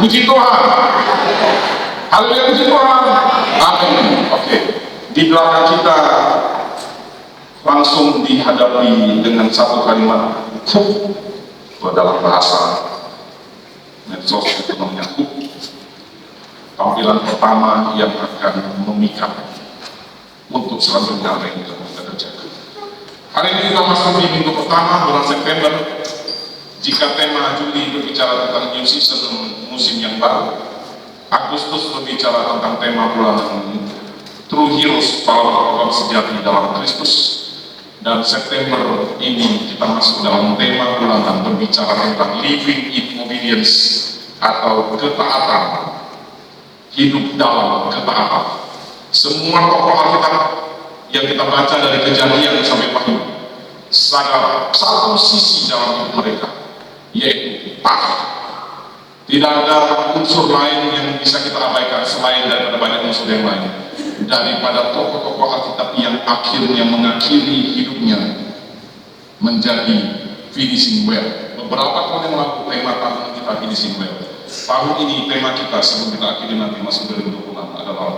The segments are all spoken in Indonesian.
Puji Tuhan. Haleluya, puji Tuhan. Amin. Oke. Di belakang kita langsung dihadapi dengan satu kalimat hook. Dalam bahasa medsos itu namanya hook. Tampilan pertama yang akan memikat untuk selanjutnya apa yang kita kerjakan. Hari ini kita masuk di minggu pertama bulan September. Jika tema Juli berbicara tentang new season, musim yang baru, Agustus berbicara tentang tema bulan True Heroes, pahlawan sejati dalam Kristus, dan September ini kita masuk dalam tema bulan yang berbicara tentang living in obedience atau ketaatan, hidup dalam ketaatan. Semua tokoh Alkitab yang kita baca dari Kejadian sampai Wahyu, sadar satu sisi dalam hidup mereka, yaitu taat. Tidak ada unsur lain yang bisa kita abaikan selain daripada banyak unsur yang lain, daripada tokoh-tokoh Alkitab yang akhirnya mengakhiri hidupnya menjadi finishing well. Beberapa tahun yang lalu tema tahun kita finishing well. Tahun ini tema kita sebelum kita akhiri nanti masuk 2026 adalah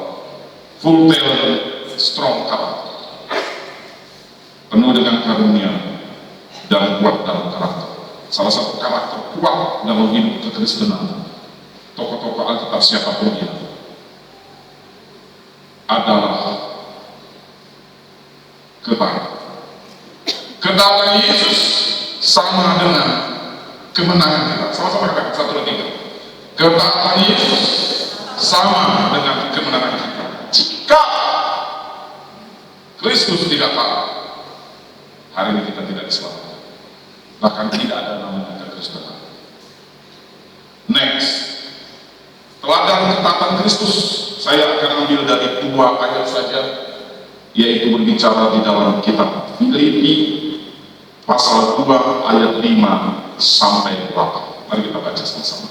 full talent, strong karakter, penuh dengan karunia dan kuat dalam karakter. Salah satu karakter kuat dalam hidup kekristenan, tokoh-tokoh Alkitab siapapun dia, adalah ketaatan. Ketaatan Yesus sama dengan kemenangan kita. Sama-sama katakan, 1, 2, 3. Ketaatan Yesus sama dengan kemenangan kita. Jika Kristus tidak taat, hari ini kita tidak diselamatkan. Bahkan tidak ada namanya kekristenan. Next, teladan ketaatan Kristus saya akan ambil dari 2 ayat saja, yaitu berbicara di dalam kitab Filipi pasal 2 ayat 5 sampai 8. Mari kita baca sama-sama.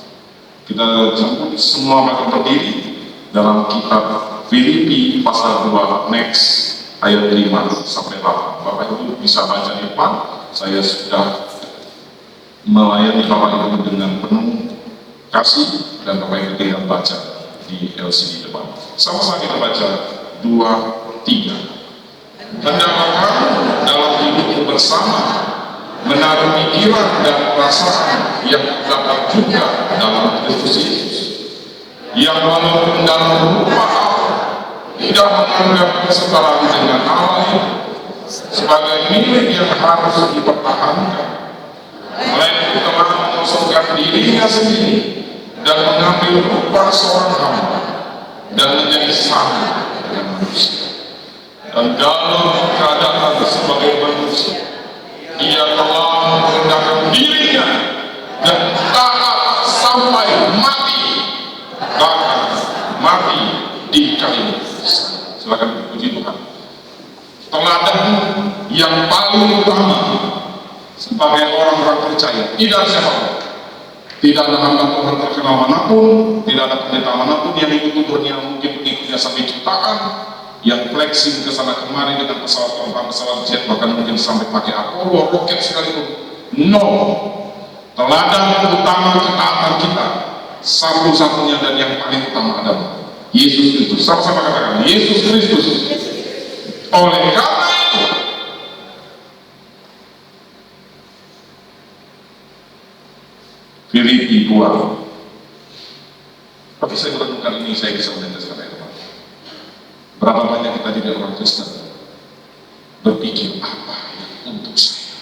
Kita jemput semua makan berdiri dalam kitab Filipi pasal 2 next ayat 5 sampai 8. Bapak Ibu bisa baca di depan. Saya sudah melayani Bapak Ibu dengan penuh kasih, dan Bapak Ibu tinggal baca di LCD depan. Sama-sama kita baca 2, 3. Hendaklah kamu dalam hidup bersama menaruh pikiran dan perasaan yang terdapat juga dalam Kristus Yesus, yang walaupun dalam rupa Allah tidak menganggap kesetaraan dengan Allah sebagai milik yang harus dipertahankan, melainkan telah mengosongkan dirinya sendiri dan mengambil rupa seorang hamba dan menjadi sama dengan manusia. Dan dalam keadaan sebagai manusia, ia telah merendahkan dirinya dan taat sampai mati, bahkan mati di kayu. Silakan puji Tuhan. Teladan yang paling utama sebagai orang-orang percaya, tidak siapapun, tidak ada hamba Tuhan terkenal manapun, tidak ada pendeta manapun yang ikut umurnya, mungkin pengikutnya sampai jutaan, yang flexing ke sana kemari dengan pesawat terbang, pesawat jet, bahkan mungkin sampai pakai Apollo, roket sekalipun. No, teladan utama ketaatan kita, satu-satunya dan yang paling utama adalah Yesus Kristus. Sama-sama katakan, Yesus Kristus. Oleh karena itu, Filipi 2. Tapi saya merenungkan ini, saya bisa menjelaskan ayat. Berapa banyak kita jadi orang Kristen berpikir apa yang untuk saya?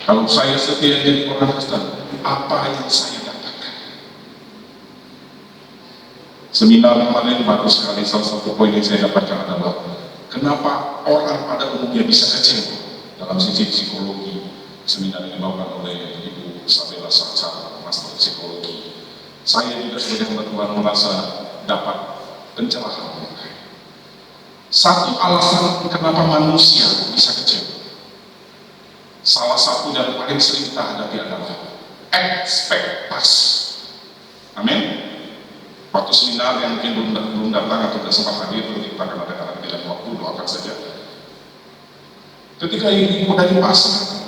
Kalau saya setia jadi orang Kristen, apa yang saya dapatkan? Seminar kemarin bagus sekali, salah satu poin yang saya dapatkan adalah kenapa orang pada umumnya bisa kecewa dalam sisi psikologi. Seminar yang dibawakan oleh Ibu Sabella Saksa, Master Psikologi. Saya juga sebagai hamba Tuhan merasa dapat pencerahan. Satu alasan kenapa manusia bisa kecewa, salah satu dan paling sering kita hadapi adalah ekspektasi. Amin. Waktu seminar yang mungkin belum datang atau tidak sempat hadir, kita akan adakan di dalam waktu, doakan saja. Ketika ibu dari pasar,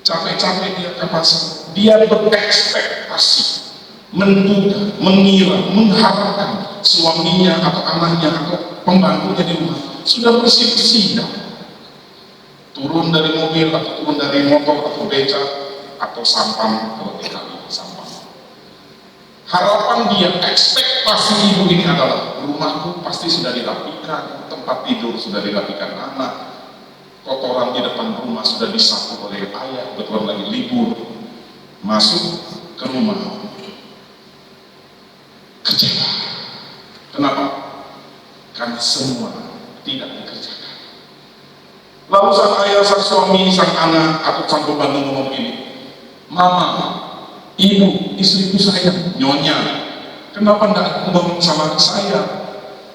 capek-capek dia ke pasar, dia berekspektasi menduga, mengira, mengharapkan suaminya atau anaknya atau pembantunya di rumah sudah bersih-bersih, turun dari mobil atau turun dari motor atau beca atau sampan, kalau di kali sampan. Harapan dia, ekspektasi ibu ini adalah rumahku pasti sudah dirapikan, tempat tidur sudah dirapikan anak, kotoran di depan rumah sudah disapu oleh ayah, kebetulan lagi libur, masuk ke rumah kecewa. Kenapa? Karena semua tidak dikerjakan. Lalu sang ayah, sang suami, sang anak atau sang pembantu ngomong begini, mama, ibu, istriku sayang, nyonya, kenapa tidak ngomong sama saya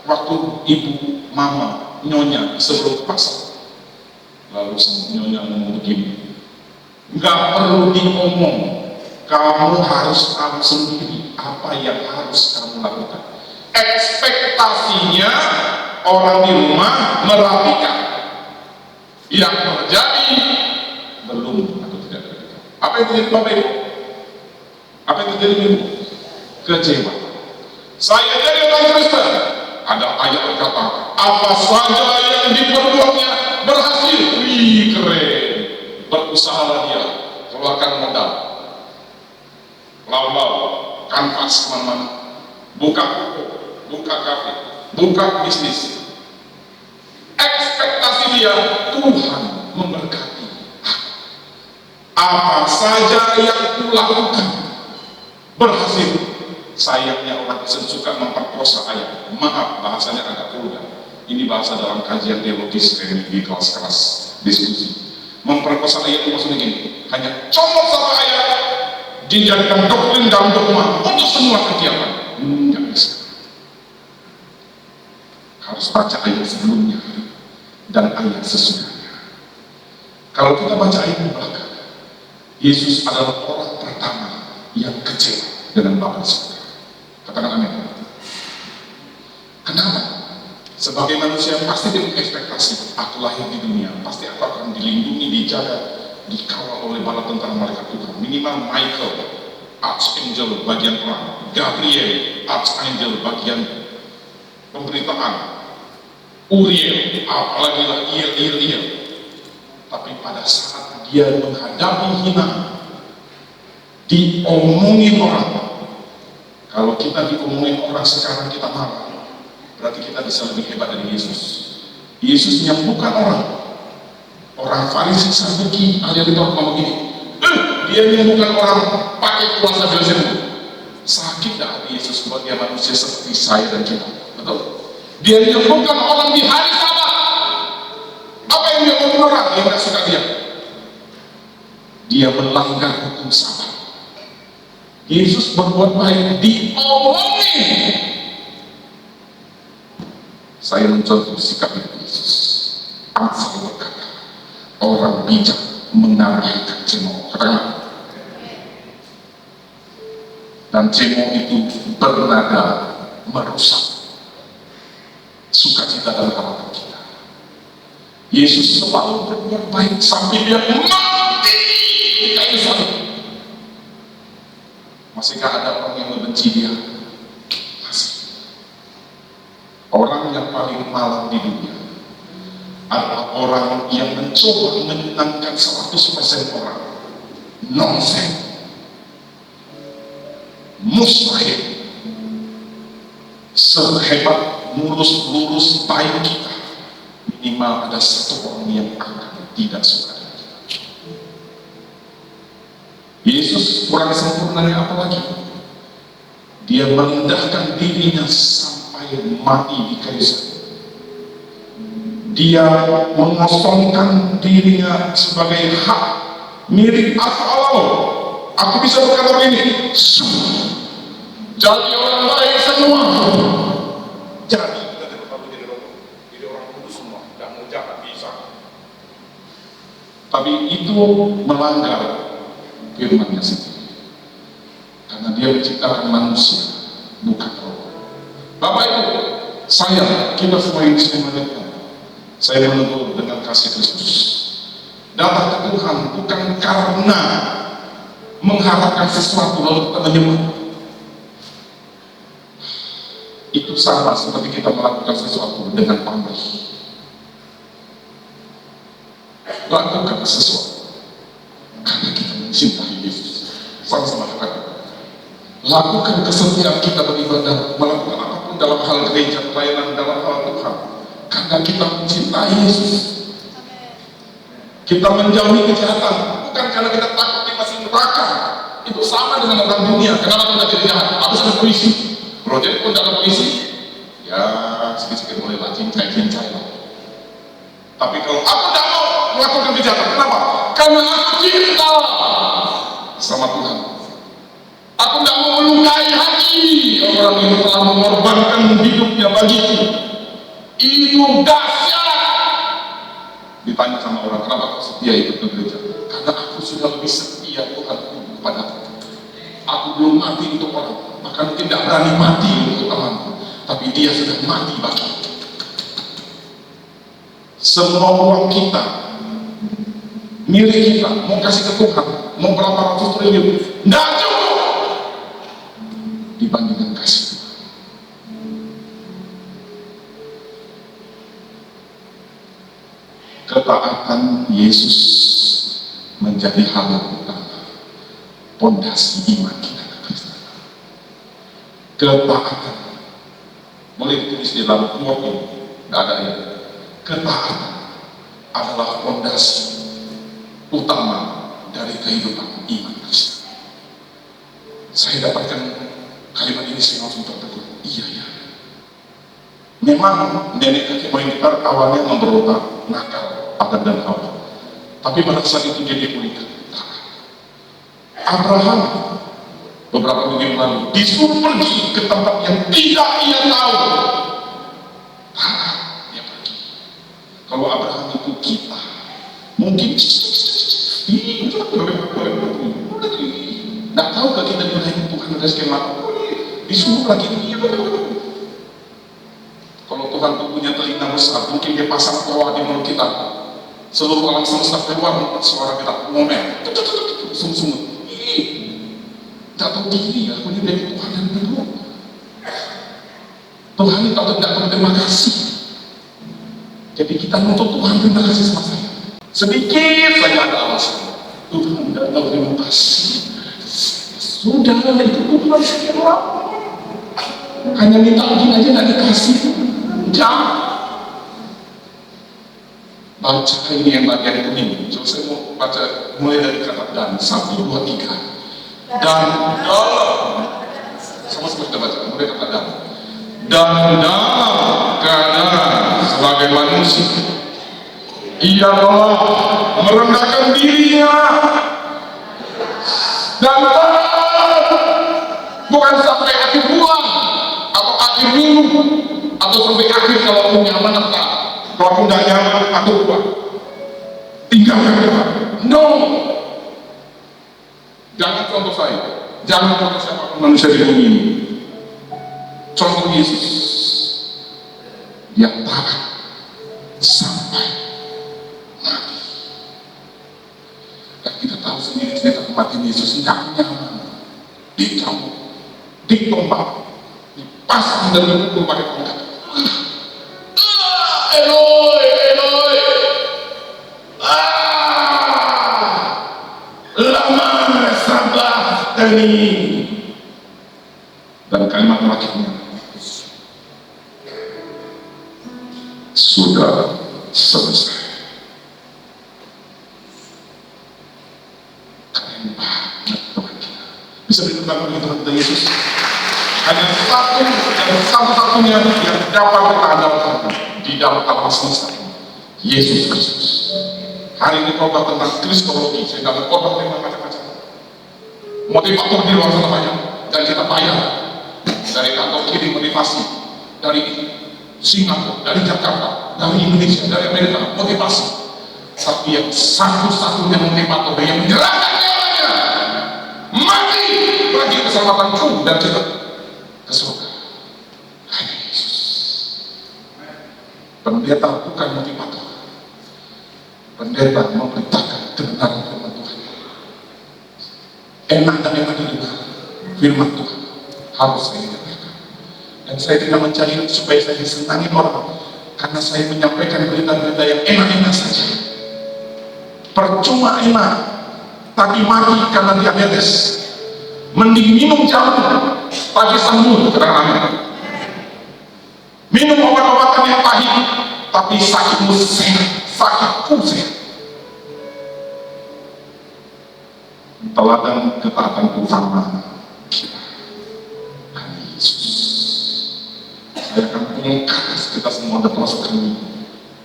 waktu ibu, mama, nyonya sebelum pasang? Lalu sang nyonya ngomong begini, nggak perlu diomong, kamu harus tahu sendiri apa yang harus kamu lakukan. Ekspektasinya orang di rumah merapikan, yang terjadi belum atau tidak terjadi. Apa yang terjadi Bapak Ibu? Apa yang terjadi Ibu? Kecewa. Saya jadi orang Kristen, ada ayat berkata, apa saja yang diperbuatnya berhasil. Wih, keren. Berusahalah dia, keluarkan modal, lau-lau, kanvas kemana-mana, buka toko, buka kafe, buka bisnis. Ekspektasi dia, Tuhan memberkati. Apa saja yang kulakukan berhasil. Sayangnya orang Kristen suka memperkosa ayat. Maaf, bahasanya agak vulgar. Ini bahasa dalam kajian teologis di kelas-kelas diskusi. Memperkosa ayat itu maksudnya gini, hanya comot satu ayat dijadikan doktrin dalam dogma untuk semua kegiatan. Nggak bisa. Harus baca ayat sebelumnya dan ayat sesudahnya. Kalau kita baca ayat di belakang, Yesus adalah orang pertama yang kecewa dengan Bapa Surga. Katakan amin. Kenapa? Sebagai manusia pasti dia ekspektasi, aku lahir di dunia, pasti aku akan dilindungi, dijaga, dikawal oleh bala tentara malaikat Tuhan. Minimal Michael, Archangel bagian perang, Gabriel, Archangel bagian pemberitaan, Uriel, apalagi lah Iel. Tapi pada saat dia menghadapi hina, diomongin orang, kalau kita diomongin orang sekarang kita marah, berarti kita bisa lebih hebat dari Yesus. Yesus menyembuhkan orang Farisi Saduki, ada yang ngomong gini, dia menyembuhkan orang pakai kuasa Beelzebul. Sakit dah hati Yesus buat dia manusia seperti saya dan kita, betul? Dia menyembuhkan orang di hari Sabat. Apa yang dia ngomong orang yang tidak suka dia? Dia melanggar hukum Sabat. Yesus berbuat baik, diomongin. Saya mencontoh sikap Yesus. Amsal berkata, orang bijak mengabaikan cemooh. Katakan. Dan cemooh itu bernada merusak sukacita dalam harapan kita. Yesus selalu berbuat baik sampai dia mati di kayu salib. Masihkah ada orang yang membenci dia? Orang yang paling malang di dunia adalah orang yang mencoba menyenangkan 100% orang. Nonsen, mustahil. Sehebat lurus baik kita, minimal ada satu orang yang akan tidak suka dengan kita. Yesus kurang sempurnanya apa lagi? Dia merendahkan dirinya sampai mati di kayu salib. Dia mengosongkan dirinya sebagai hak milik aku Allah. Aku bisa berkata begini, jadi orang baik semua. Jadi kita tidak perlu jadi orang kudus semua, tidak mau jahat bisa. Tapi itu melanggar firman-Nya sendiri. Karena dia menciptakan manusia, bukan roh. Bapak Ibu, kita semua yang melihat, saya menegur dengan kasih Kristus. Datang ke Tuhan bukan karena mengharapkan sesuatu lalu kita menyembah. sama seperti kita melakukan sesuatu dengan pamrih. Lakukan sesuatu karena kita mencintai Yesus. Sama-sama katakan. Lakukan kesetiaan kita beribadah, melakukan apapun dalam hal gereja, pelayanan dalam hal Tuhan, karena kita mencintai Yesus. Kita menjauhi kejahatan, bukan karena kita takut di masih neraka. Itu sama dengan orang dunia. Kenapa kita jadi jahat? Harus ada polisi. Proyek pun ada polisi. Ya, sedikit-sedikit boleh lah, cincai lah. Tapi kalau aku tidak mau melakukan kejahatan, kenapa? Karena aku cinta sama Tuhan. Aku tidak mau melukai hati orang yang telah mengorbankan hidupnya bagiku. Itu dahsyat. Ditanya sama orang, kenapa kau setia ikut ke gereja? Karena aku sudah lebih setia Tuhan kepada aku. Aku belum mati untuk orang, bahkan mungkin tidak berani mati untuk temanku, tapi dia sudah mati bagi. Semua uang kita, milik kita, mau kasih ke Tuhan, mau berapa ratus triliun, tidak cukup dibandingkan kasih. Ketaatan Yesus menjadi hal yang utama, pondasi iman kita ke Kristus. Ketaatan boleh ditulis di dalam Tuhan, tidak ada ya. Ketaatan adalah pondasi utama dari kehidupan iman Kristen. Saya dapatkan kalimat ini, saya langsung tertegun. Iya ya. Memang nenek kakek moyang kita awalnya memberontak, nakal, Adam dan Hawa. Tapi pada saat itu dia dipulihkan. Abraham beberapa minggu lalu disuruh pergi ke tempat yang tidak ia tahu. Dia pergi. Kalau Abraham itu kita, mungkin tidak tahu ke kita dibilang Tuhan ada skema disuruh lagi dia. Kalau Tuhan punya telinga besar, mungkin dia pasang toa di mulut kita. Seluruh alam semesta keluar suara kita ngomel, sumut. Tidak tahu diri ya, aku ini dari Tuhan dan Tuhan. Tuhan itu tidak berterima kasih. Jadi kita nuntut Tuhan terima kasih sama saya. Sedikit saja ada alasan. Tuhan tidak tahu terima kasih. Sudah itu Tuhan sekian lama. Hanya minta begini aja tidak dikasih. Jangan baca ini yang bagian kuning. Coba saya mau baca mulai dari kata dan 1, 2, 3. Dan dalam sama-sama kita baca mulai kata dan dalam keadaan sebagai manusia ia telah merendahkan dirinya dan bukan sampai akhir bulan atau akhir minggu atau sampai akhir kalau aku nyaman atau kalau aku tidak nyaman aku buat tinggalkan Tuhan. No, jangan contoh saya, jangan contoh siapapun manusia di bumi ini. Contoh Yesus, dia taat sampai mati. Dan kita tahu sendiri cerita kematian Yesus tidak nyaman, dicambuk, ditombak, dipasang dan dipukul pakai tongkat. Eloi, Eloi, lama sabachthani. Dan kalimat terakhirnya, sudah selesai. Keren banget Tuhan kita. Bisa ditentang oleh Tuhan kita Yesus. Hanya satu-satunya yang dapat kita andalkan di dalam alam semesta ini, Yesus Kristus. Hari ini khotbah tentang kristologi, saya dapat khotbah tentang macam-macam. Motivator di luar sana banyak, dan kita bayar dari kantor kiri motivasi, dari Singapura, dari Jakarta, dari Indonesia, dari Amerika, motivasi. Tapi yang satu-satunya motivator yang menyerahkan nyawanya mati bagi keselamatanku dan kita ke surga, hanya Yesus. Pendeta bukan motivator. Pendeta memberitakan kebenaran firman Tuhan. Enak dan enak didengar firman Tuhan harus saya dengarkan. Dan saya tidak mencari supaya saya disenangi orang, karena saya menyampaikan berita-berita yang enak-enak saja. Percuma enak, tapi mati karena diabetes. Mending minum jamu, tapi sembuh karena minum obat-obatan yang pahit, tapi sakitmu sehat, sakitku sehat. Teladan ketaatan utama kita, Yesus. Saya akan mengungkapkan kita semua ada termasuk kami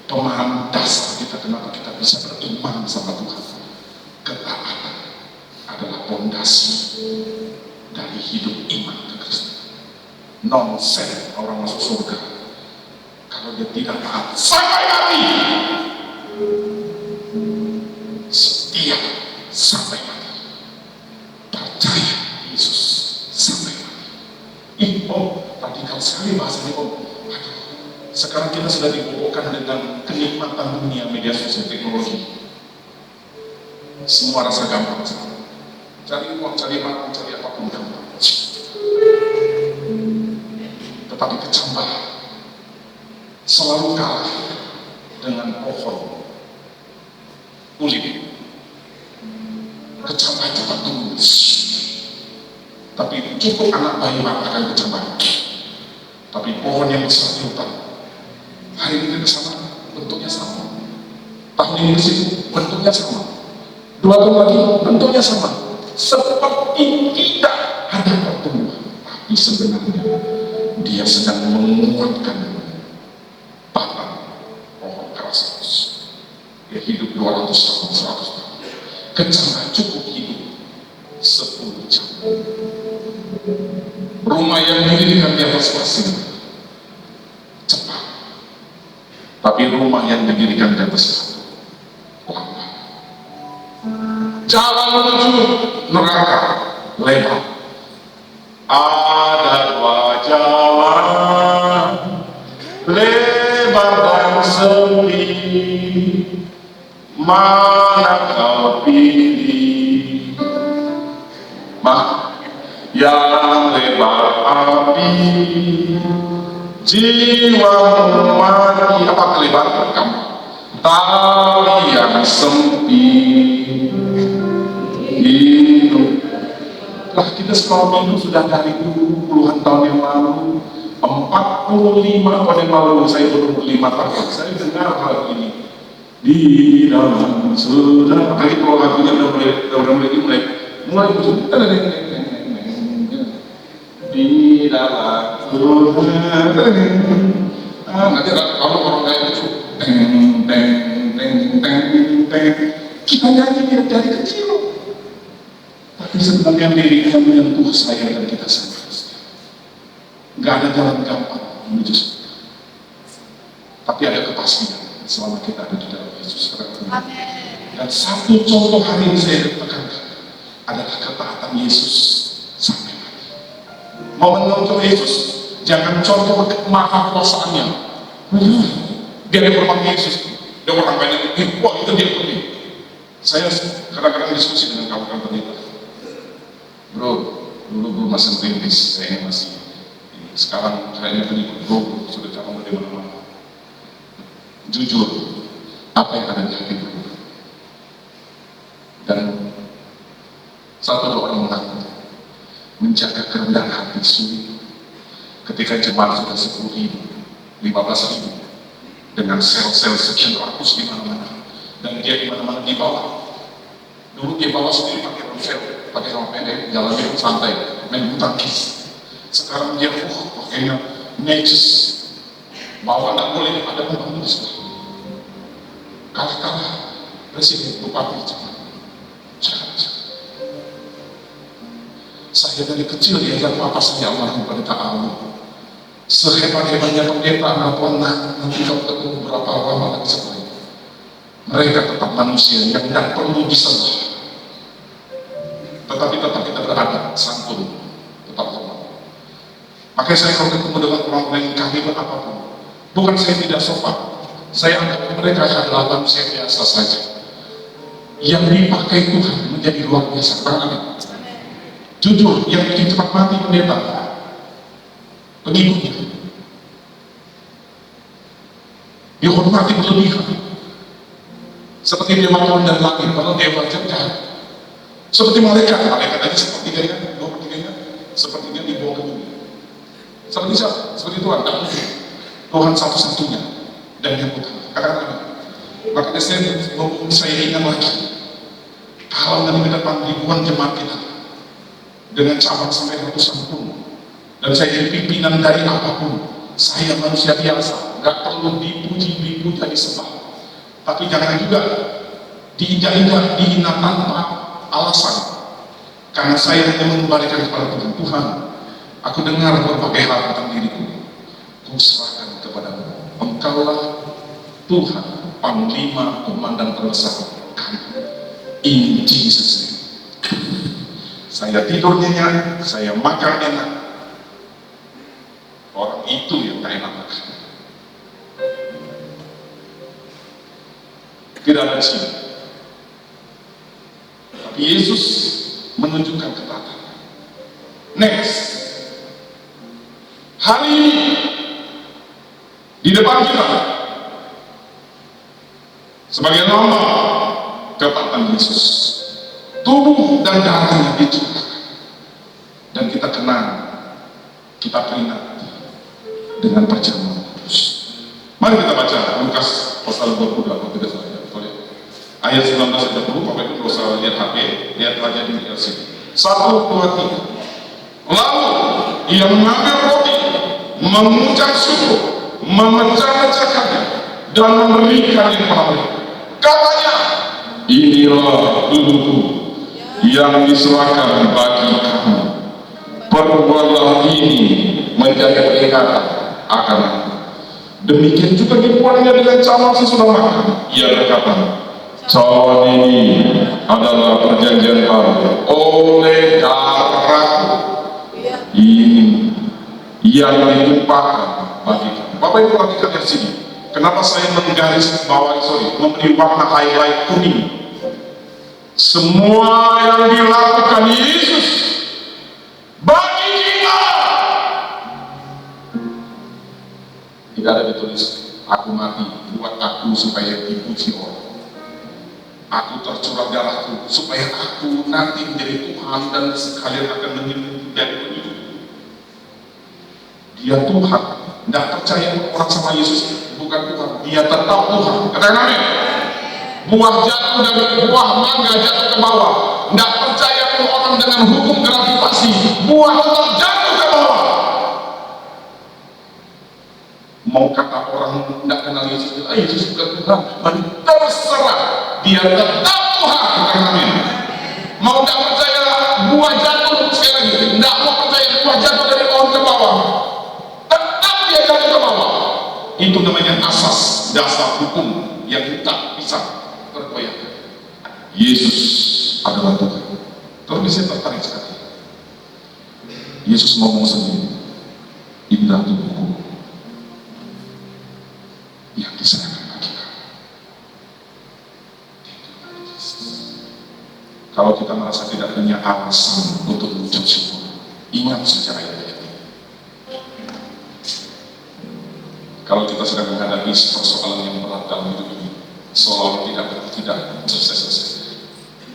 pemahaman dasar kita kenapa kita bisa beriman sama Tuhan. Ketaatan adalah pondasi dari hidup iman ke Kristus. Nonsen orang masuk surga kalau dia tidak taat sampai mati, setia sampai mati, percaya Yesus sampai mati. Radikal sekali bahasanya Om. Sekarang kita sudah dibobokkan dengan kenikmatan dunia media sosial teknologi. Semua rasa gampang sekarang. Cari uang, cari makan, cari apapun gampang. Tetapi kecambah selalu kalah dengan pohon kulit. Kecambah cepat tumbuh, tapi cukup anak bayi akan kecambah. Tapi pohon yang besar di hutan, hari ini kita sama, bentuknya sama. Tahun ini bersih, bentuknya sama. 2 tahun lagi, bentuknya sama. Seperti tidak ada pertumbuhan, tapi sebenarnya dia sedang menguatkan batang pohon keras terus. Dia hidup 200 tahun, 100 tahun. Kecambah cukup hidup 10 jam. Rumah yang didirikan di atas pasir cepat, tapi rumah yang didirikan di atas batu lambat. Jalan menuju neraka lebar. Ada 2 jalan, lebar dan sempit, mana kau pilih? Yang lebar api, jiwamu mati. Apa kelebaran kamu? Tali yang sempit hidup. Lah kita sekolah minggu sudah dari dulu puluhan tahun yang lalu, 45 tahun yang lalu saya baru 5 tahun. Saya dengar hal ini di dalam sudah. Kali kalau lagunya udah mulai muncul. Di dalam nanti kalau orang kayak itu kita nyanyi dari kecil, tapi sebenarnya diri yang menyentuh saya dan kita semua. Nggak ada jalan gampang menuju surga, tapi ada kepastian selama kita ada di dalam Yesus. Dan satu contoh hari ini saya tekankan adalah ketaatan Yesus sampai mati. Mau menonton Yesus, jangan contoh maha kuasaannya. Dia ada berapa Yesus, dia orang banyak. Wah itu dia penting. Saya kadang-kadang diskusi dengan kawan-kawan pendeta. Bro, dulu gue masih merintis, saya masih. Sekarang kayaknya pengikut bro sudah calon dari mana-mana. Jujur, apa yang ada di hati bro? Dan satu doa yang mengaku menjaga kerendahan hati sulit. Ketika jemaat sudah 10.000, 15.000 dengan sel-sel sekian ratus di mana-mana, dan dia di mana-mana di bawah. Dulu dia bawa sendiri pakai ronsel, pakai sama pendek, jalannya santai, main bulu tangkis. Sekarang dia pakainya necis, bawa nggak boleh ada pembangun di sekolah. Kalah-kalah presiden bupati jangan. Saya dari kecil diajar papa saya almarhum pendeta Ali. Sehebat-hebatnya pendeta nggak pernah nanti kau ketemu berapa lama lagi sekolah. Mereka tetap manusia yang tidak perlu disembah, tetapi tetap kita berada santun, tetap hormat. Makanya saya kalau ketemu dengan orang-orang yang kafir apapun, bukan saya tidak sopan, saya anggap mereka adalah manusia biasa saja yang dipakai Tuhan menjadi luar biasa. Jujur, yang bikin cepat mati pendeta pengikutnya. Dihormati berlebihan. Seperti dewa turun dari langit, padahal dewa jahat. Seperti malaikat aja sepertiganya, 2/3-nya, sepertinya dibawa ke dunia. Seperti siapa? Seperti Tuhan, tak mungkin. Tuhan satu-satunya dan yang utama. Katakan, makanya saya ingat lagi, kalau nanti ke depan ribuan jemaat kita dengan cabang sampai ratusan pun, dan saya jadi pimpinan dari apapun, saya manusia biasa, nggak perlu dipuji, disembah. Tapi jangan juga diinjak-injak, dihina tanpa alasan. Karena saya hanya mengembalikan kepada Tuhan. Tuhan, aku dengar berbagai hal tentang diriku. Ku serahkan kepadamu. Engkaulah Tuhan, Panglima, Komandan terbesar kami. In Jesus name. Saya tidur nyenyak, saya makan enak. Orang itu yang tak enak makan. Tidak ada di sini. Tapi Yesus menunjukkan ketaatan. Next, hari ini di depan kita sebagai lambang ketaatan Yesus, tubuh dan darahnya dicurahkan, dan kita kenang, kita peringat dengan perjamuan kudus. Mari kita baca Lukas pasal 28, tidak salah. Ayat 19 saja dulu, Bapak Ibu dosa lihat HP, lihat aja di LCD. 1, 2, 3. Lalu ia mengambil roti, mengucap syukur, memecah-mecahkannya, dan memberikannya kepada mereka. Katanya, inilah tubuhku yang diserahkan bagi kamu. Perbuatlah ini menjadi peringatan akan aku. Demikian juga dibuatnya dengan cawan sesudah makan. Ia berkata, cawan ini adalah perjanjian baru oleh darahku ini yang ditumpahkan bagi kamu. Bapak Ibu perhatikan di sini. Kenapa saya menggaris bawahi, memberi warna highlight kuning? Semua yang dilakukan Yesus bagi kita. Tidak ada ditulis, aku mati buat aku supaya dipuji orang. Aku tercurah darahku supaya aku nanti menjadi Tuhan dan sekalian akan menjadi pengikut. Dia Tuhan. Tidak percaya orang sama Yesus bukan Tuhan. Dia tetap Tuhan. Katakan amin. Buah jatuh dan buah mangga jatuh ke bawah. Tidak percaya orang dengan hukum gravitasi. Buah tetap jatuh ke bawah. Mau kata orang tidak kenal Yesus, Yesus bukan Tuhan. Terserah. Dia tetap Tuhan. Amin. Mau tidak percaya buah jatuh sekali lagi, tidak mau percaya buah jatuh dari pohon ke bawah, tetap dia jatuh ke bawah. Itu namanya asas dasar hukum yang tak bisa tergoyahkan. Yesus adalah Tuhan. Terus saya tertarik sekali. Yesus ngomong sendiri, inilah tubuhku yang diserahkan. Kalau kita merasa tidak punya alasan untuk mengucap syukur, ingat saja ayat ini. Kalau kita sedang menghadapi persoalan yang berat dalam hidup ini, seolah tidak selesai,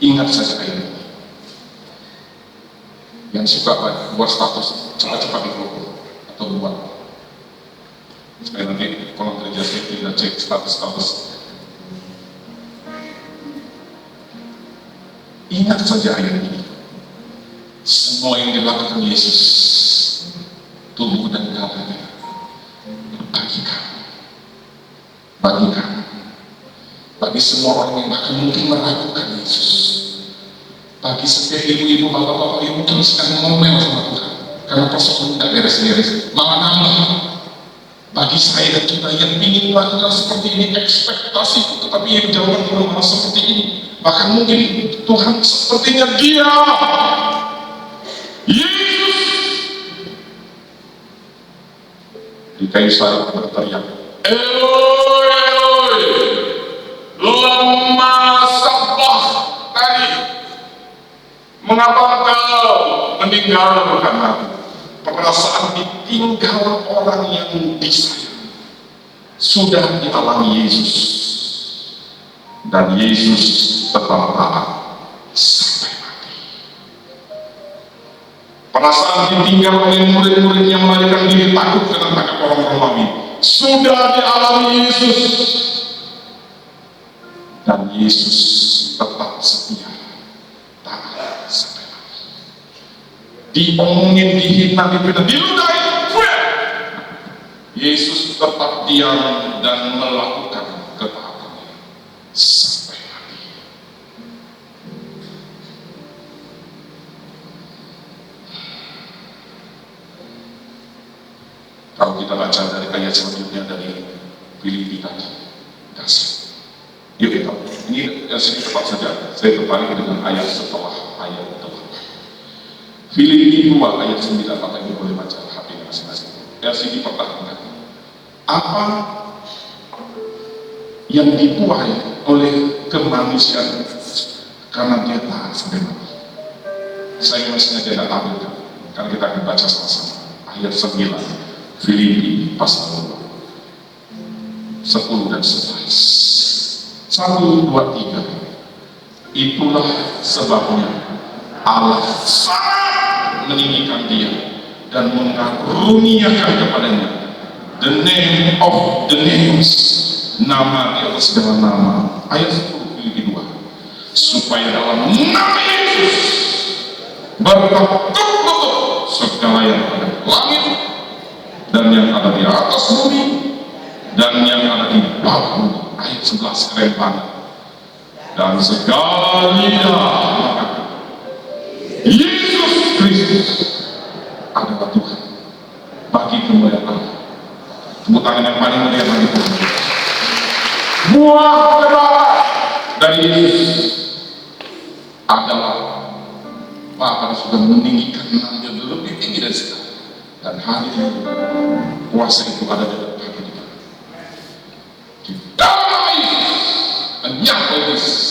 ingat saja ayat ini. Yang suka buat status cepat-cepat di grup atau buat, supaya nanti kolom kerja saya tidak cek status. Ingat saja ayat ini. Semua yang dilakukan Yesus, tubuh dan darahnya, bagi kamu, bagi semua orang yang bahkan mungkin meragukan Yesus, bagi setiap ibu-ibu, bapak-bapak yang mungkin sedang ngomel sama Tuhan karena persoalan tidak beres-beres, malah nambah. Bagi saya dan kita yang ingin melakukan seperti ini, ekspektasi, tetapi yang jawaban belum malah seperti ini. Bahkan mungkin Tuhan sepertinya dia Yesus di kayu salib berteriak, Eloi, Eloi, lama sabachthani, mengapa engkau meninggalkan aku? perasaan ditinggal orang yang disayang sudah dialami Yesus, dan Yesus tetap taat sampai mati. Perasaan ditinggal oleh murid-murid yang melarikan diri takut dengan tangkap orang Romawi sudah dialami Yesus, dan Yesus tetap setia taat sampai mati. Diomongin, dihina, dipidana, diludahi, Yesus tetap diam dan melakukan ketaatannya sampai mati. Kalau kita baca dari ayat selanjutnya dari Filipi tadi, kasih. Yuk kita, ini sini tepat saja. Saya tertarik dengan ayat setelah ayat 8. Filipi 2 ayat 9, Bapak Ibu boleh baca HP masing-masing. Sini pertahankan. Apa yang dibuai oleh kemanusiaan karena dia taat sampai mati. Saya masih tidak tampilkan karena kita akan baca sama-sama ayat 9 Filipi pasal 2 10 dan 11. 1, 2, 3. Itulah sebabnya Allah sangat meninggikan dia dan mengaruniakan kepadanya the name of the names, nama di atas segala nama. Ayat 10 Filipi 2. Supaya dalam nama Yesus bertekuk lutut segala yang ada di langit dan yang ada di atas bumi dan yang ada di bawah bumi. Ayat 11 keren banget. Dan segala lidah Yesus Kristus adalah Tuhan bagi kemuliaan Allah. Tepuk tangan yang paling meriah bagi Tuhan. Buah kebenaran dari Yesus adalah Bapa sudah meninggikan namanya lebih tinggi dari sekarang, dan hari ini kuasa itu ada di dalam hati kita. Di dalam nama Yesus, menyapa Yesus.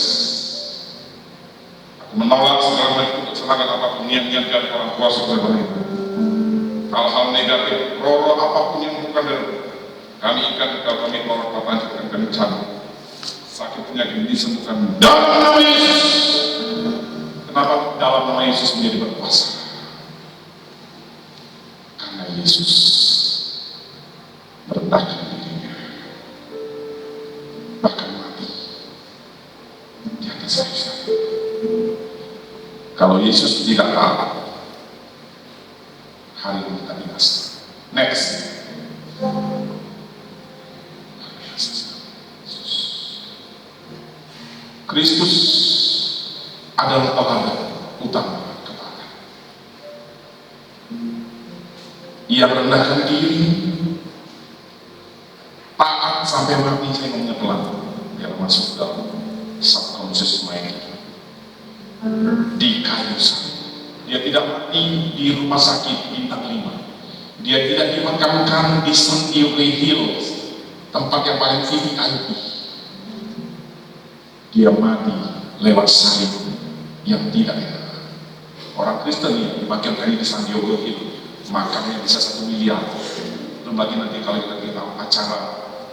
Aku menolak segala bentuk serangan apapun yang niatkan orang kuasa kepada kita. Hal-hal negatif, roh-roh apapun yang bukan dari kami ikat, kami tolak, papanjatkan, kami cari. Sakit penyakit disembuhkan dalam nama Yesus. Kenapa dalam nama Yesus menjadi berkuasa? Karena Yesus merendahkan dirinya, bahkan mati di atas kayu salib. Kalau Yesus tidak taat, hari ini kita binasa. Next. Kristus adalah teladan utama ketaatan. Ia merendahkan diri, taat sampai mati. Saya ngomongnya pelan biar masuk dalam subconscious mind. Di kayu salib. Dia tidak mati di rumah sakit bintang 5. Dia tidak dimakamkan di Sandiway Hills, tempat yang paling VIP. Dia mati lewat salib yang tidak enak. Orang Kristen yang dimakamkan di Sandiway Hills, makamnya bisa 1 miliar. Belum lagi nanti kalau kita acara.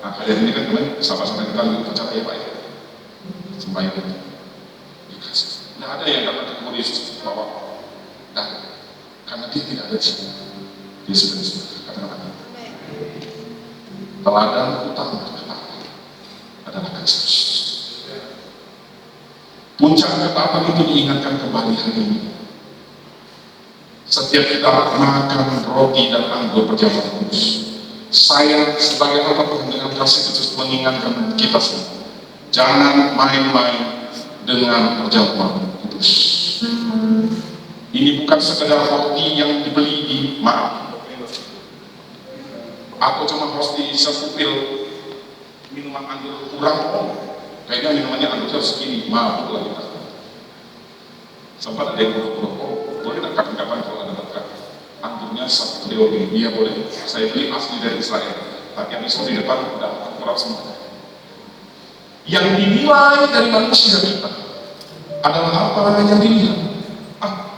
Nah, kalian ini kan kemarin sahabat-sahabat kita lagi acara ya Pak ya, sembahyang itu dikasih. Nah, ada yang dapat kepada Yesus bahwa karena dia tidak ada di sini, dia sudah disebut katakan amin. Teladan utama ketaatan adalah Kristus. Puncak ketaatan itu diingatkan kembali hari ini. Setiap kita makan roti dan anggur perjamuan kudus, saya sebagai anak Tuhan dengan kasih Kristus mengingatkan kita semua, jangan main-main dengan perjamuan kudus. Ini bukan sekedar roti yang dibeli di atau cuma roti sekupil minuman anggur kurang. Kayaknya minumannya anggur segini, mabuk lah kita. Sempat ada yang boleh tak kapan-kapan kalau ada dekat anggurnya 1 kilo ini, iya boleh. Saya beli asli dari Israel, tapi yang di depan udah kurang semua. Yang dinilai dari manusia kita adalah apa yang dilihat?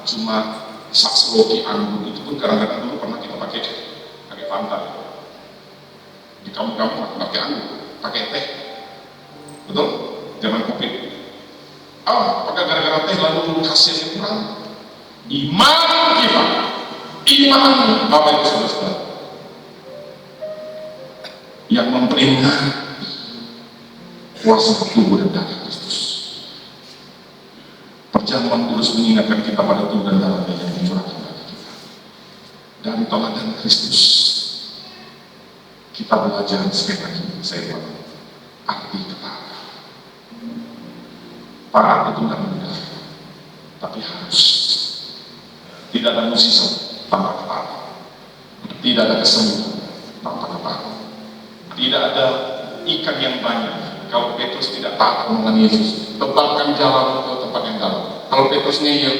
Cuma Saksloki anggur itu pun kadang-kadang dulu pernah kita pakai pantai. Di kampung-kampung pakai anggur, pakai teh, betul? Jangan kopi. Apakah gara-gara teh lalu hasilnya kurang? Iman kita, iman Bapak Ibu Saudara yang memperingat kuasa tubuh dan darah Kristus. Perjamuan kudus mengingatkan kita pada tubuh dan darah yang dicurahkan bagi kita. Dari teladan Kristus kita belajar sekali lagi, saya ulang, arti ketaatan. Taat itu tidak mudah, tapi harus. Tidak ada musisme tanpa ketaatan, tidak ada kesembuhan tanpa ketaatan, tidak ada ikan yang banyak kalau Petrus tidak taat omongan Yesus. Tebakkan jalan ke tempat yang dalam. Kalau Petrus ngeyel,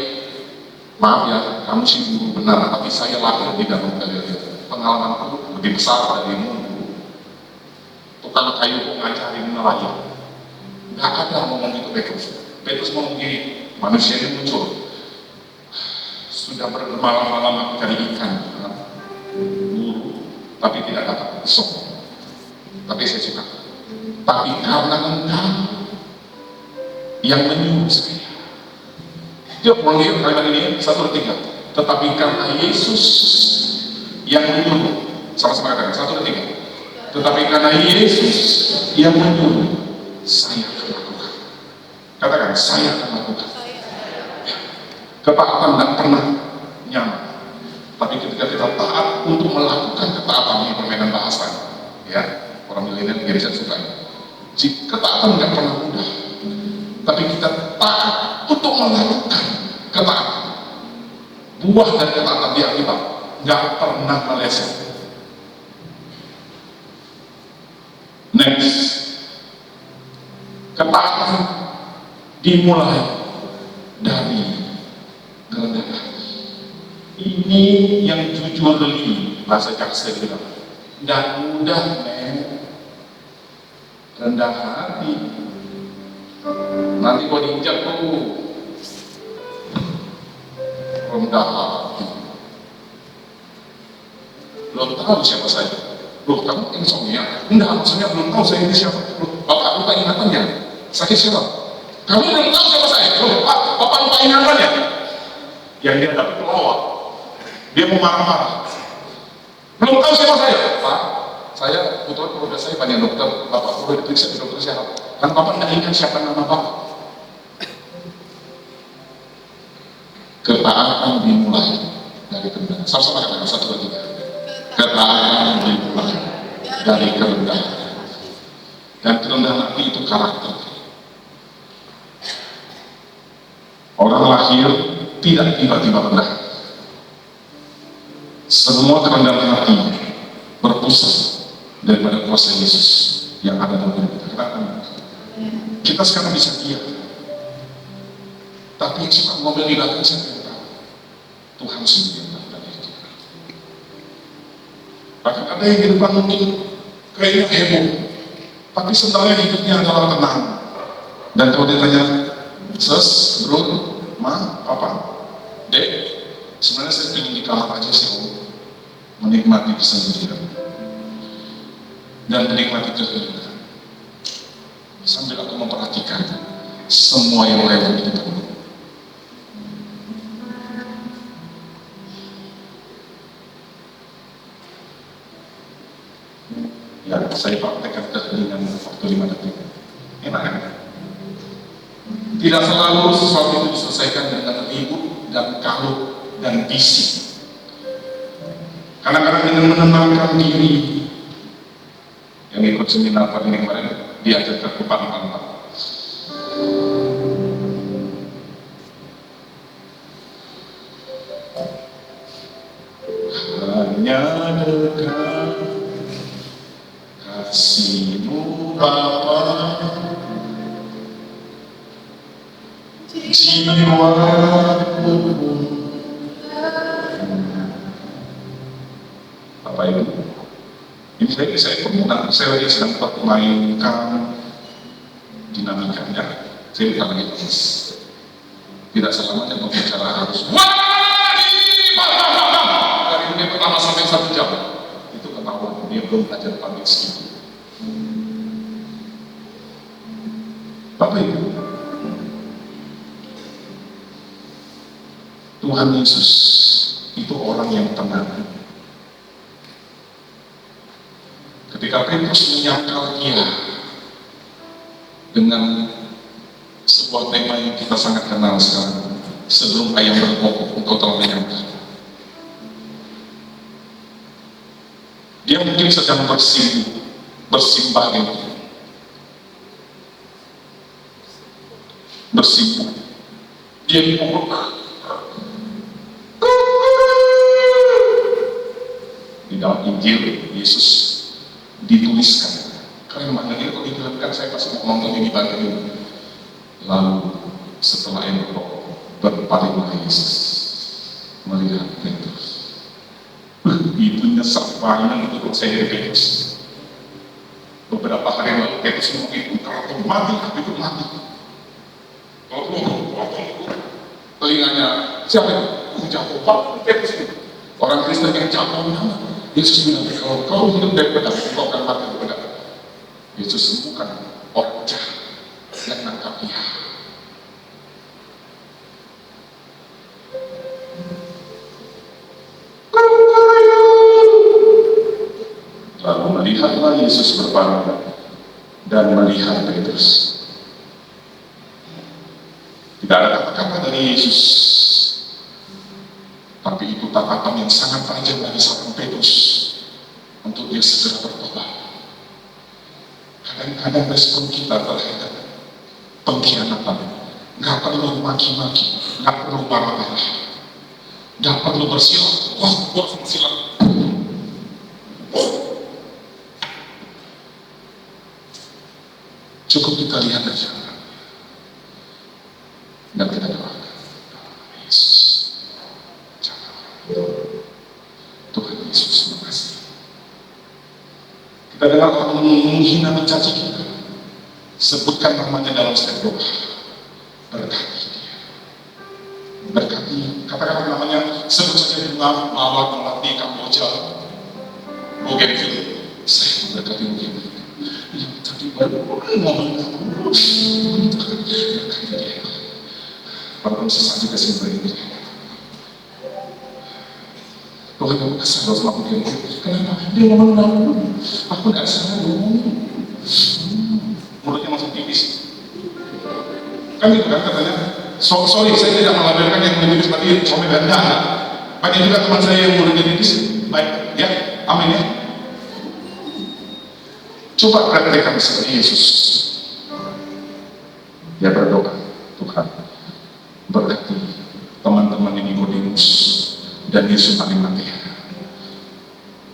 maaf ya, kamu sih guru benar, tapi saya lahir di dalam Galilea. Pengalamanku lebih besar darimu. Tukang kayu kok ngajarin nelayan. Gak ada ngomong itu Petrus. Petrus ngomong gini, manusia ini muncul. Sudah bermalam-malam aku cari ikan, buru, tapi tidak dapat sok. Tapi saya suka. Tapi karena engkau yang menyuruh saya. Dia mulai kalimat ini 1, 2, 3. Tetapi karena Yesus yang menyuruh, sama-sama katakan 1, 2, 3. Tetapi karena Yesus yang menyuruh, saya akan lakukan. Katakan, saya akan lakukan. Ketaatan tidak pernah nyaman, tapi ketika kita taat untuk melakukan ketaatan, ini permainan bahasa, ya, orang milenial Indonesia suka ini. Jika ketaatan tidak pernah mudah, tapi kita taat untuk melakukan ketaatan, buah dari ketaatan di Alkitab nggak pernah meleset. Next, ketaatan dimulai dari kerendahan hati. Ini yang jujur li, bahasa Jaksel bilang, dan mudah rendah hati. Nanti kau diinjak tuh rendah hati. Belum tahu siapa saya. Loh, kamu insomnia? Enggak, maksudnya belum tahu saya ini siapa. Loh, Bapak lupa ingatannya. Saya siapa? Kamu belum tahu siapa saya? Loh, Bapak lupa ingatannya. Yang dia dapat pelawak, dia mau marah-marah. Belum tahu siapa saya, Pak. Saya kebetulan keluarga saya banyak dokter. Bapak perlu diperiksa di dokter sehat. Kan Bapak tidak ingat siapa nama Bapak. Ketaatan dimulai dari kerendahan. Sama-sama katakan 1, 2, 3. Ketaatan dimulai dari kerendahan. Dan kerendahan hati itu karakter. Orang lahir tidak tiba-tiba rendah. Semua kerendahan hati berpusat daripada kuasa Yesus yang ada dalam diri kita. Kita sekarang bisa diam, tapi yang suka ngomel di belakang saya tidak tahu. Tuhan sendiri yang tahu dari itu. Bahkan ada yang di depan mungkin kayaknya heboh, tapi sebenarnya hidupnya adalah tenang. Dan kalau ditanya, Sus, Bro, Ma, Papa, Dek, sebenarnya saya ingin di kamar aja sih, menikmati kesendirian dan menikmati keheningan sambil aku memperhatikan semua yang lewat di depan. Ya, saya praktekkan keheningan waktu 5 detik. Enak kan? Tidak selalu sesuatu itu diselesaikan dengan ribut dan kalut dan bisik. Kadang-kadang dengan menenangkan diri. Yang ikut seminar pagi ini kemarin diajarkan ke Pak. Hanya dekat kasih-Mu Bapa, jiwaku pun. Bapak Ibu, ini saya pernah, saya lagi sedang memainkan dinamikanya. Saya bukan lagi tulis. Tidak selamanya pembicara harus wah dia belum belajar public speaking. Bapak Ibu, Tuhan Yesus itu orang yang tenang. Ketika Petrus menyangkal dia dengan sebuah tema yang kita sangat kenal sekarang, sebelum ayam berkokok, engkau telah menyangkal. Dia mungkin sedang bersimbah dia dipukul. Di dalam Injil Yesus dituliskan, kalian mana dia kalau difilmkan, saya pasti mau nonton ini bagian. Lalu setelah yang berpalinglah Yesus melihat Petrus. Itu nyesek banget untuk saya dari Petrus. Beberapa hari lalu Petrus ngomong itu, kalau mati, itu mati. Telinganya siapa itu? Jatuh, Pak Petrus itu. Orang Kristen yang jatuh nama. Yesus bilang, kalau kau hidup dari pedang, kau akan mati dari pedang. Yesus sembuhkan orang jahat yang nangkap dia. Lalu melihatlah Yesus berpaling dan melihat Petrus. Tidak ada kata-kata dari Yesus, tapi itu tatapan yang sangat tajam dari seorang Petrus untuk dia segera bertobat. Kadang-kadang respon kita terhadap pengkhianatan nggak perlu maki-maki, nggak perlu marah-marah, nggak perlu bersilat. Wah, gua harus bersilat. Cukup kita lihat aja dan kita doakan. Yesus, Tuhan Yesus, terima kasih. Kita dengar orang menghina, mencaci kita, sebutkan namanya dalam setiap doa. Berkati dia, berkati, katakan namanya, sebut saja bunga mawar melati Kamboja, Bougainville. Saya berkati Bougainville yang tadi baru ngomong aku, berkati dia. Walaupun sesaat juga simpel ini. Tuhan kamu kesal sama aku. Kenapa? Dia ngomong aku gak salah ngomong. Mulutnya masuk tipis. Kan gitu kan katanya. Sorry, saya tidak melabelkan yang mulutnya tipis berarti comel dan enggak. Banyak juga teman saya yang mulutnya tipis. Baik, ya, amin ya. Coba praktekkan seperti Yesus. Ya berdoa, Tuhan berkati teman-teman di Nikodemus dan Yesus Arimatea.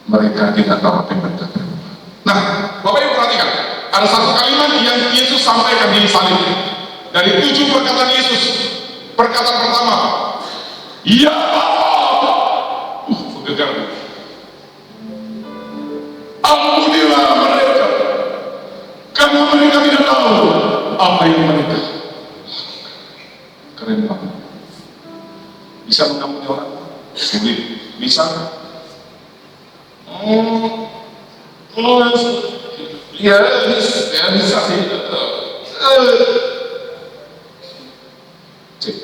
Mereka tidak tahu apa yang mereka berbuat. Nah, Bapak Ibu perhatikan, ada satu kalimat yang Yesus sampaikan di salib. Dari 7 perkataan Yesus, perkataan pertama, ya Bapa, bergegar. Ampunilah mereka, karena mereka tidak tahu apa yang mereka. Keren banget. Bisa mengampuni orang? Sulit. Bisa? Ya bisa sih. Cek.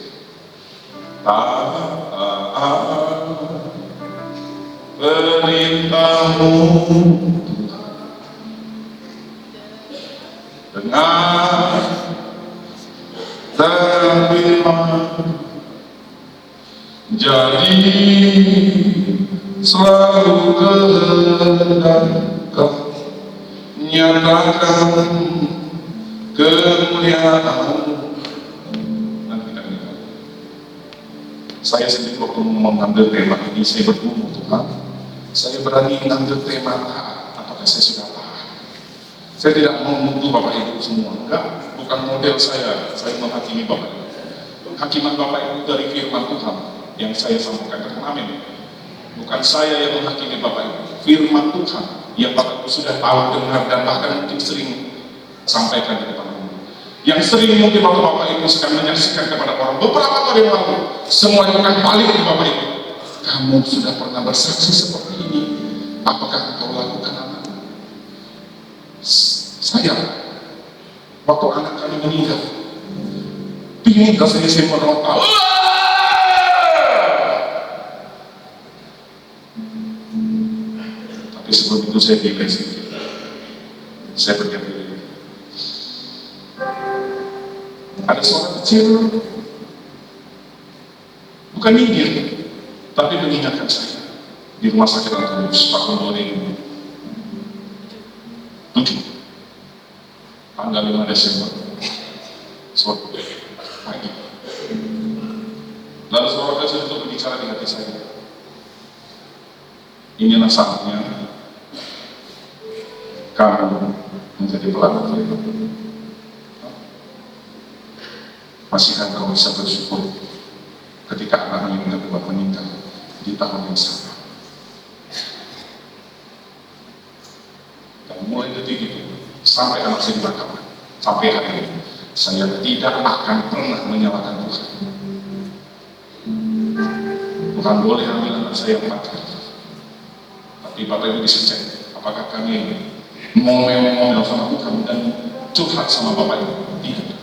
Perintahmu dengar terima, jadi selalu kehendak Kau nyatakan kemuliaan. Saya sendiri waktu mengambil tema ini, saya bergumul, Tuhan, saya berani mengambil tema taat, apakah saya sudah taat? Saya tidak mau menuduh Bapak Ibu semua, enggak, bukan model saya menghakimi Bapak Ibu. Hakiman Bapak Ibu dari firman Tuhan yang saya sampaikan, amin. Bukan saya yang menghakimi Bapak Ibu, firman Tuhan yang Bapak Ibu sudah tahu, dengar, dan bahkan mungkin sering sampaikan di depan umum. Yang sering mungkin waktu Bapak Ibu sedang menyaksikan kepada orang beberapa kali yang lalu, semua itu kan balik ke Bapak Ibu. Kamu sudah pernah bersaksi seperti ini, Apakah engkau lakukan anak? Saya, waktu anak kami meninggal, pingin rasanya saya meronta. Tapi sebelum itu saya bilang sedikit. Saya berdiam diri. Ada seorang kecil, bukan minggir, tapi mengingatkan saya di rumah sakit Antonius tahun 2007, tanggal 5 Desember, suatu pagi. Lalu seorang kecil itu berbicara di hati saya. Inilah saatnya kamu menjadi pelaku film. Masihkah kau bisa bersyukur ketika anak yang kedua meninggal di tahun yang sama? Dan mulai detik itu sampai anak saya dimakamkan, sampai hari ini saya tidak akan pernah menyalahkan Tuhan. Tuhan boleh ambil anak saya 4 kali, tapi Bapak Ibu bisa cek apakah kami ngomel-ngomel sama Tuhan dan curhat sama Bapak Ibu. Tidak.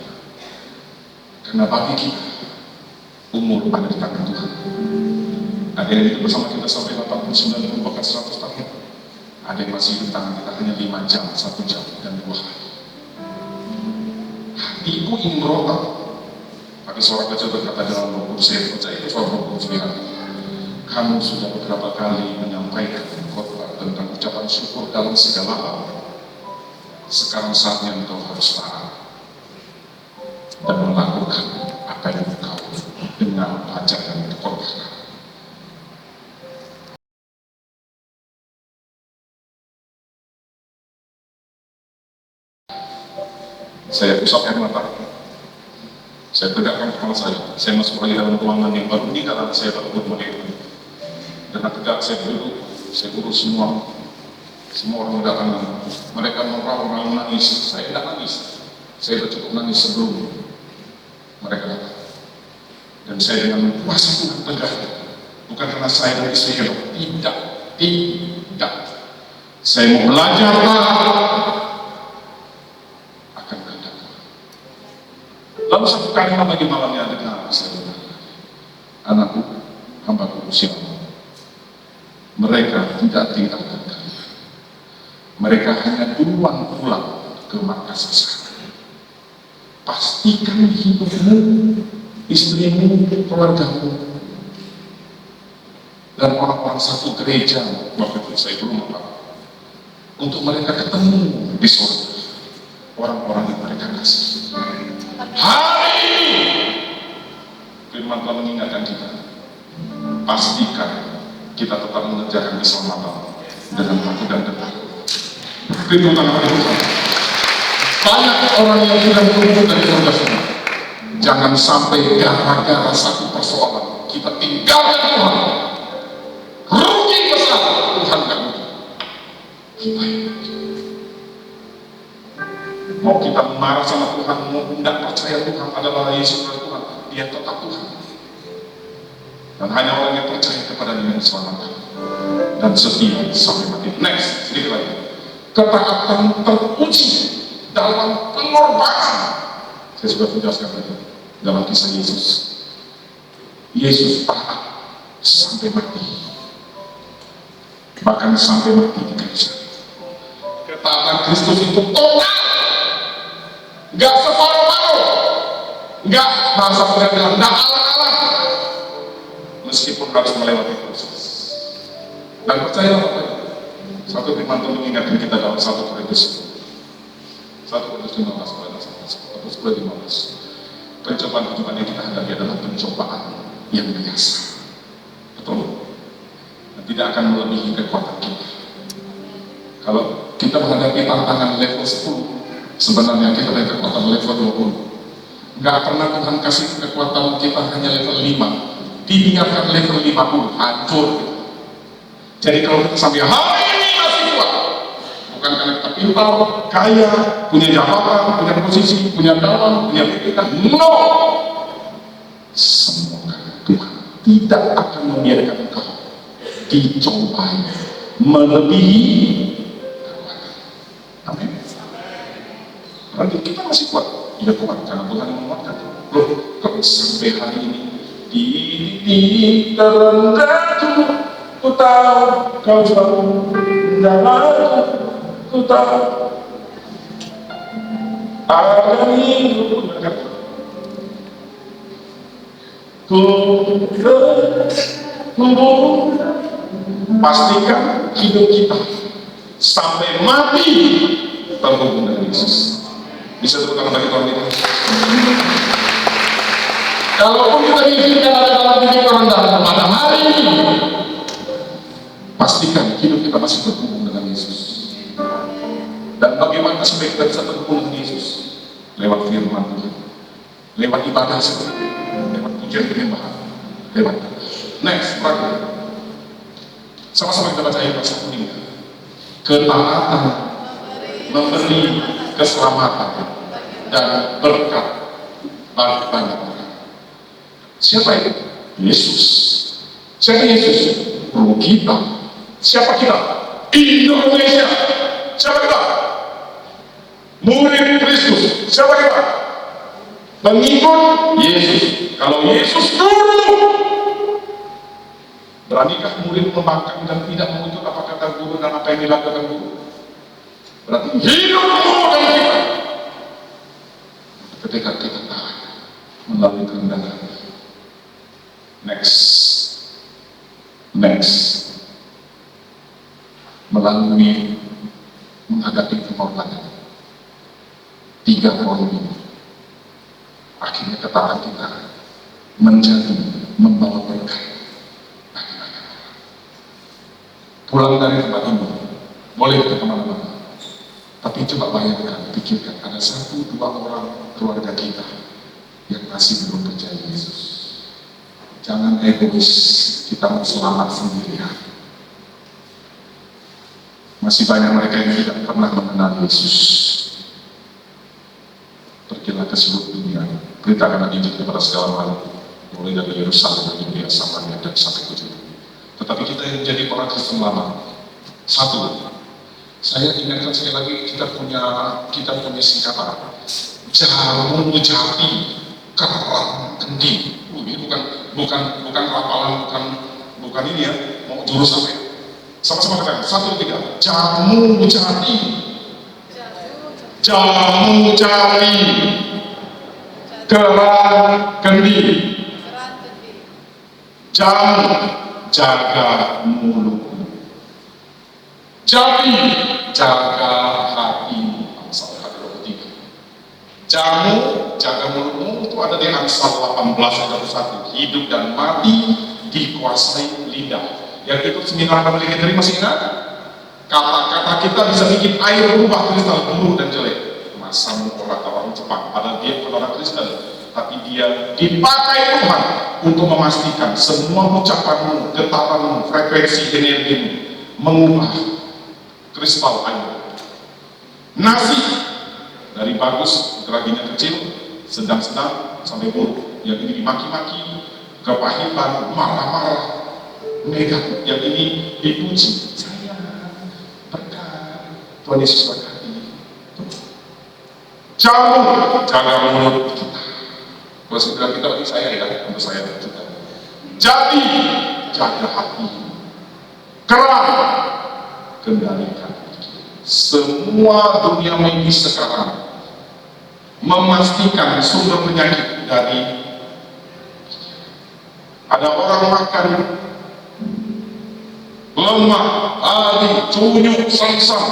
Karena bagi kita umur ada di tangan Tuhan. Ada yang hidup bersama kita sampai 89 tahun bahkan 100 tahun. Ada yang masih hidup di tangan kita hanya 5 jam, 1 jam dan 2 hari. Hatiku ingin berontak, tapi seorang kecil berkata dalam Roh Kudus, saya percaya itu soal Roh Kudus bilang, kamu sudah beberapa kali menyampaikan khotbah tentang ucapan syukur dalam segala hal. Sekarang saatnya engkau harus taat dan melakukan apa yang engkau dengan ajaran kekorbanan. Saya usapkan mata, saya tegakkan kepala saya masuk lagi dalam ruangan yang baru ini karena saya baru bermodel. Dengan tegak saya duduk, saya urus semua orang datang. Mereka mau nangis, saya tidak nangis. Saya sudah cukup nangis sebelum mereka datang. Dan saya dengan kuasa Tuhan tegak, bukan karena saya dari istri tidak. Saya mau belajar akan kehendak Tuhan. Lalu satu kalimat bagi malamnya dengar saya, anakku, hambaku usia, mereka tidak tinggalkan kalian. Mereka hanya duluan pulang ke markas sana. Pastikan hidupmu, istrimu, keluargamu, dan orang-orang satu gereja, waktu itu saya belum apa, untuk mereka ketemu di surga orang-orang yang mereka kasih. Hari ini firman Tuhan mengingatkan kita, pastikan kita tetap mengerjakan keselamatan dengan takut dan tetap. Firman Tuhan banyak orang yang sudah turun dari surga semua. Jangan sampai gara-gara satu persoalan kita tinggalkan Tuhan. Rugi besar, Tuhan gak rugi. Kita mau kita marah sama Tuhan, mau tidak percaya Tuhan adalah Yesus adalah Tuhan, dia tetap Tuhan. Dan hanya orang yang percaya kepada Dia yang diselamatkan dan setia sampai mati. Next, sedikit lagi. Ketaatan teruji dalam pengorbanan. Saya sudah menjelaskan tadi dalam kisah Yesus. Yesus taat sampai mati, bahkan sampai mati di kayu salib. Ketaatan Kristus itu total, nggak separuh-paruh, nggak bahasa bilang nggak alang-alang, meskipun harus melewati proses. Dan percaya apa? Satu firman Tuhan mengingatkan kita dalam 1 Korintus 15 atau 15. Pencobaan yang kita hadapi adalah pencobaan yang biasa, betul? Dan tidak akan melebihi kekuatan kita. Kalau kita menghadapi tantangan level 10, sebenarnya kita ada kekuatan level 20. Nggak pernah Tuhan kasih kekuatan kita hanya level 5, dibiarkan level 50, hancur. Jadi kalau kita sampai hari ini masih kuat, bukan karena kita pintar, kaya, punya jabatan, punya posisi, punya dalam, punya pikiran. No! Semoga Tuhan tidak akan membiarkan engkau dicobai melebihi kekuatan. Amin. Berarti kita masih kuat. Ya kuat, karena Tuhan yang menguatkan. Loh, kok sampai hari ini di titik terendahku, ku tahu kau selalu menjalanku, ku tahu akan hidup. Pastikan hidup kita sampai mati terhubung dengan Yesus. Bisa tepuk tangan bagi Tuhan kita. Kalaupun kita diizinkan ada dalam titik terendah pada hari ini, pastikan hidup kita masih terhubung dengan Yesus. Dan bagaimana supaya kita bisa terhubung dengan Yesus? Lewat firman Tuhan, lewat ibadah seperti itu, lewat pujian penyembahan, lewat. Next, terakhir, sama-sama kita baca ayat 1. Ketaatan memberi keselamatan dan berkat bagi banyak orang. Siapa itu? Yesus. Siapa Yesus? Guru kita. Siapa kita? Indonesia. Siapa kita? Murid Kristus. Siapa kita? Pengikut Yesus. Kalau Yesus guru, beranikah murid membangkang dan tidak mengikut apa kata guru dan apa yang dilakukan guru? Berarti hidupmu dan kita ketika kita taat melalui kerendahan. Next, melalui menghadapi pengorbanan. 3 poin ini akhirnya ketaatan kita menjadi membawa berkah bagi banyak orang. Pulang dari tempat ini boleh ke kemana-mana, tapi coba bayangkan, pikirkan ada 1-2 orang keluarga kita yang masih belum percaya Yesus. Jangan egois, kita mau selamat sendirian. Masih banyak mereka yang tidak pernah mengenal Yesus. Pergilah ke seluruh dunia, beritakan Injil kepada segala makhluk, mulai dari Yerusalem, Yudea, Samaria, dan sampai ke ujung. Tetapi kita yang menjadi orang Kristen lama, 1, saya ingatkan sekali lagi, kita punya singkatan jamu jati kerang kendi. Ini bukan rapalan, bukan ini ya, mau jurus apa ya? Sama-sama katakan, 1, 3, jamu jati, kerang kendi, jamu jaga mulutmu, jati jaga hatimu. Amsal 23. Jamu jaga mulutmu itu ada di Amsal 18:1. Hidup dan mati dikuasai lidah. Yang itu seminar apa dari masih ingat? Kata-kata kita bisa bikin air berubah kristal buruk dan jelek. Masa orang Jepang, padahal dia bukan orang Kristen, tapi dia dipakai Tuhan untuk memastikan semua ucapanmu, getaranmu, frekuensi energimu mengubah kristal air. Nasi dari bagus, geraginya kecil, sedang-sedang sampai buruk. Yang ini dimaki-maki, kepahitan, marah-marah, negatif. Yang ini dipuji, berkat Tuhan Yesus berkati. Jaga mulut kita. Kalau saya kita bagi saya ya, untuk saya juga. Jadi jaga hati. Kerang kendalikan. Semua dunia medis sekarang memastikan sumber penyakit dari ada orang makan lemak, cunyuk, sangsang,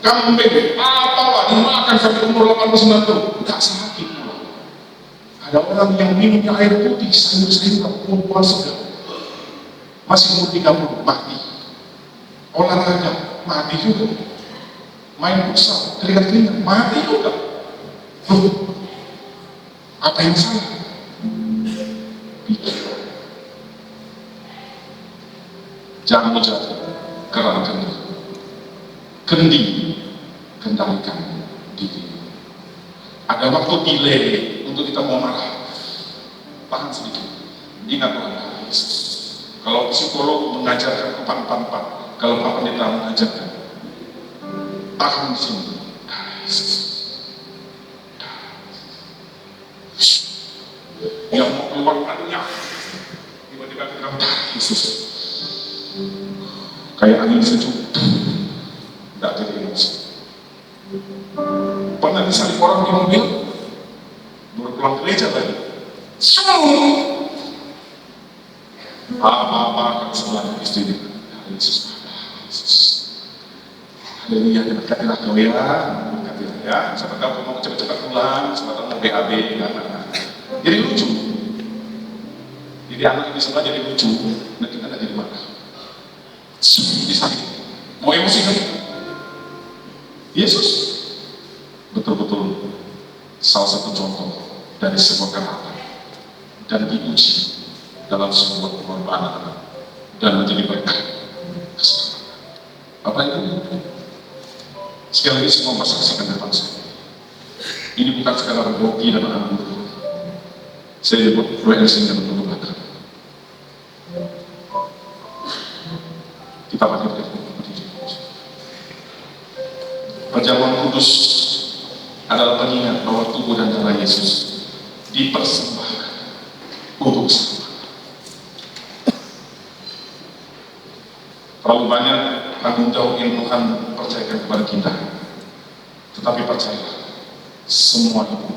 kambing, apalah dimakan sampai umur 89 tahun, tak sakit pula. Ada orang yang minumnya air putih, sayur-sayuran, buah segar, masih umur 30, mati. Olahraga, mati juga. Main futsal, keringat-keringat, mati juga. Apa yang salah? Pikir. Jangan menjadi kerang kendi, kendalikan diri. Ada waktu delay untuk kita mau marah, tahan sedikit, ingat Tuhan Yesus. Kalau psikolog mengajarkan kalau Pak Pendeta mengajarkan, tahan di sini. Yang mau keluar banyak, tiba-tiba kita Yesus. Kayak angin sejuk, tidak jadi emosi. Pernah disalib orang di mobil, baru pulang gereja tadi. Apa-apa kan sebelah istri dia. Yesus. Haleluya, berkatilah kau ya, berkatilah ya. Siapa tahu kau mau cepat-cepat pulang, siapa tahu mau BAB dengan anak. Jadi lucu. Jadi anak ini sebelah jadi lucu, dan kita tidak jadi marah. Disalib. Mau emosi kan? Yesus betul-betul salah satu contoh dari sebuah kehangatan dan diuji dalam sebuah pengorbanan dan menjadi berkat. Bapak Ibu, sekali lagi semua bersaksikan depan saya. Ini bukan sekadar hoki dan anggur. Saya nyebut blessing dan bentuk berkat. Kita berdiri. Perjamuan kudus adalah pengingat bahwa tubuh dan darah Yesus dipersembahkan untuk semua. Terlalu banyak tanggung jawab yang Tuhan percayakan kepada kita, tetapi percayalah, semua itu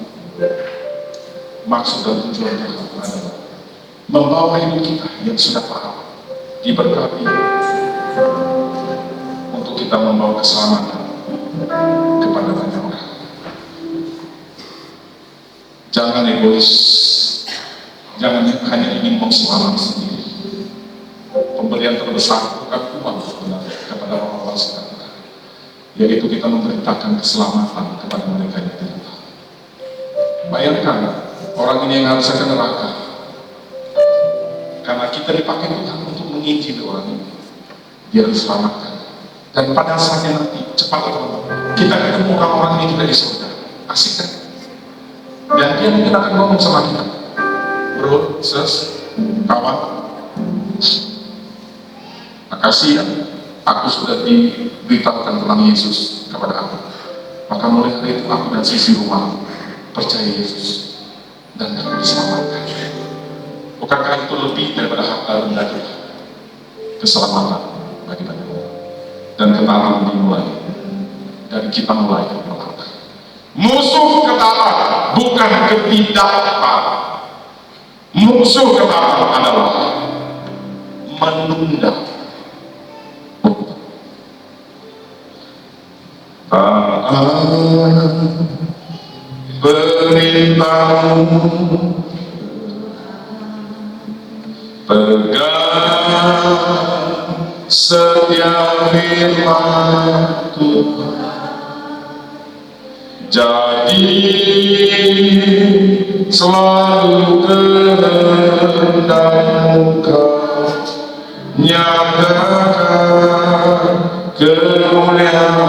maksud dan tujuan Tuhan adalah membawa hidup kita yang sudah paham diberkati untuk kita membawa keselamatan kepada banyak orang. Jangan egois, jangan hanya ingin selamat sendiri. Pemberian terbesar bukan uang sebenarnya kepada orang-orang sekitar, yaitu kita memberitakan keselamatan kepada mereka yang tidak tahu. Bayangkan orang ini yang harusnya ke neraka, karena kita dipakai Tuhan untuk menginjili orang ini, dia diselamatkan. Dan pada saatnya nanti, cepat atau lambat, kita ketemu orang ini juga di surga. Asik kan? Dan dia mungkin akan ngomong sama kita, bro, sis, kawan, makasih ya, aku sudah diberitahukan tentang Yesus kepada aku. Maka mulai hari itu aku dan sisi rumah percaya Yesus dan aku diselamatkan. Bukankah itu lebih daripada harta benda kita? Keselamatan bagi banyak orang. Dan kenalan dimulai dari kita mulai melangkah. Musuh ketaatan bukan ketidaktaatan. Musuh ketaatan adalah menunda. Perintahmu pegang setiap firman Tuhan, jadi selalu kehendakmu kau nyatakan kemuliaan.